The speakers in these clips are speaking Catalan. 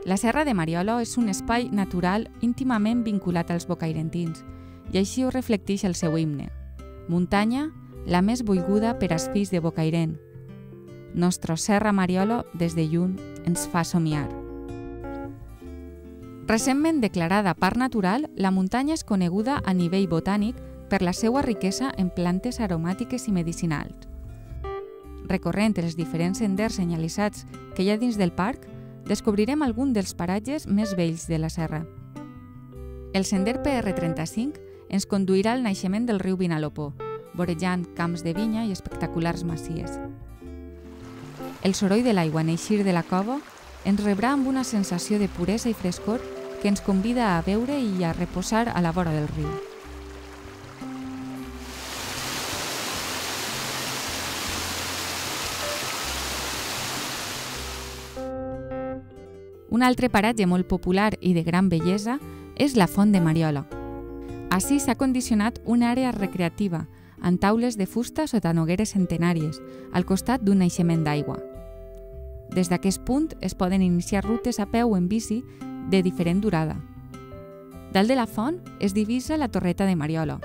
La Serra de Mariolo és un espai natural íntimament vinculat als bocairentins i així ho reflecteix el seu himne. Muntanya, la més volguda per als fills de Bocairent. Nostra Serra Mariolo, des de lluny, ens fa somiar. Recentment declarada parc natural, la muntanya és coneguda a nivell botànic per la seva riquesa en plantes aromàtiques i medicinals. Recorrent els diferents senders senyalitzats que hi ha dins del parc, descobrirem algun dels paratges més vells de la serra. El sender PR35 ens conduirà al naixement del riu Vinalopó, vorejant camps de vinya i espectaculars masies. El soroll de l'aigua en eixir de la cova ens rebrà amb una sensació de puresa i frescor que ens convida a beure i a reposar a la vora del riu. Un altre paratge molt popular i de gran bellesa és la Font de Mariolo. Ací s'ha condicionat una àrea recreativa amb taules de fusta sota nogueres centenàries, al costat d'un naixement d'aigua. Des d'aquest punt es poden iniciar rutes a peu o en bici de diferent durada. Dalt de la font es divisa la Torreta de Mariolo.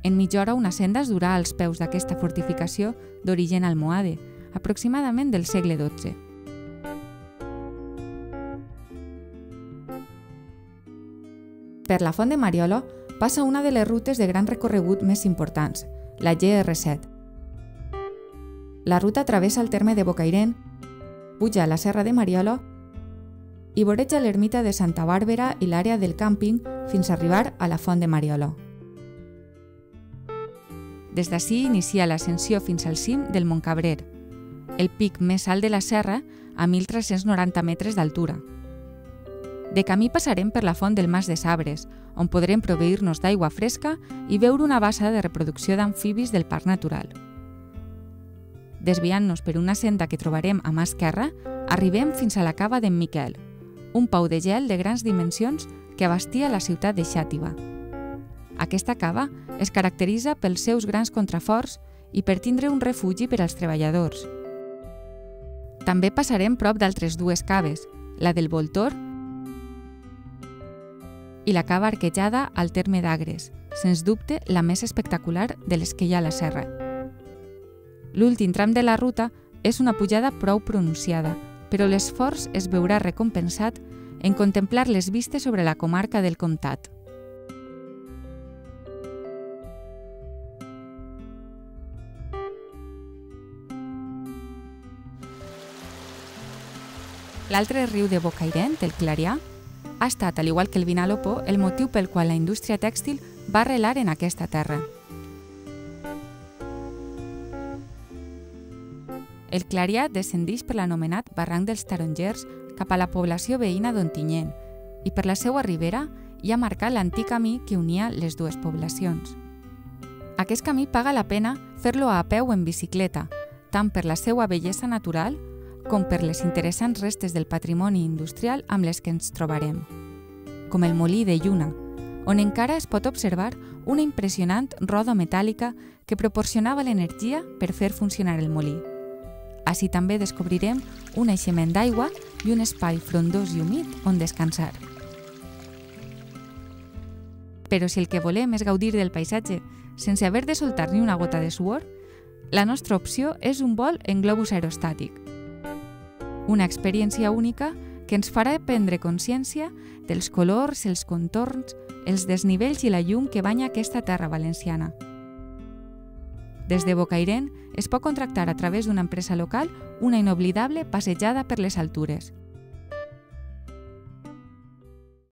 En mitja hora una senda es durà als peus d'aquesta fortificació d'origen almohade, aproximadament del segle XII. Per la Font de Mariolo passa una de les rutes de gran recorregut més importants, la GR7. La ruta travessa el terme de Bocairent, puja a la Serra de Mariolo i voreja l'ermita de Santa Bàrbara i l'àrea del càmping fins a arribar a la Font de Mariolo. Des d'ací inicia l'ascensió fins al cim del Montcabrer, el pic més alt de la serra a 1.390 metres d'altura. De camí passarem per la font del Mas de Sabres, on podrem proveir-nos d'aigua fresca i veure una bassa de reproducció d'amfibis del parc natural. Desviant-nos per una senda que trobarem a mà esquerra, arribem fins a la cava d'en Miquel, un pou de gel de grans dimensions que abastia la ciutat de Xàtiva. Aquesta cava es caracteritza pels seus grans contraforts i per tindre un refugi per als treballadors. També passarem prop d'altres dues caves, la del Voltor i la cava arquejada al terme d'Agres, sens dubte la més espectacular de les que hi ha a la serra. L'últim tram de la ruta és una pujada prou pronunciada, però l'esforç es veurà recompensat en contemplar les vistes sobre la comarca del Comtat. L'altre riu de Bocairent, el Clarià, ha estat, al igual que el Vinalopó, el motiu pel qual la indústria tèxtil va arrelar en aquesta terra. El Clarià descendeix per l'anomenat Barranc dels Tarongers cap a la població veïna d'Ontinyent i per la seva ribera hi ha marcat l'antic camí que unia les dues poblacions. Aquest camí paga la pena fer-lo a peu o en bicicleta, tant per la seva bellesa natural com per les interessants restes del patrimoni industrial amb les que ens trobarem, com el molí de Lluna, on encara es pot observar una impressionant roda metàl·lica que proporcionava l'energia per fer funcionar el molí. Així també descobrirem un naixement d'aigua i un espai frondós i humit on descansar. Però si el que volem és gaudir del paisatge sense haver de soltar ni una gota de suor, la nostra opció és un vol en globus aerostàtic. Una experiència única que ens farà prendre consciència dels colors, els contorns, els desnivells i la llum que banya aquesta terra valenciana. Des de Bocairent es pot contractar a través d'una empresa local una inoblidable passejada per les altures.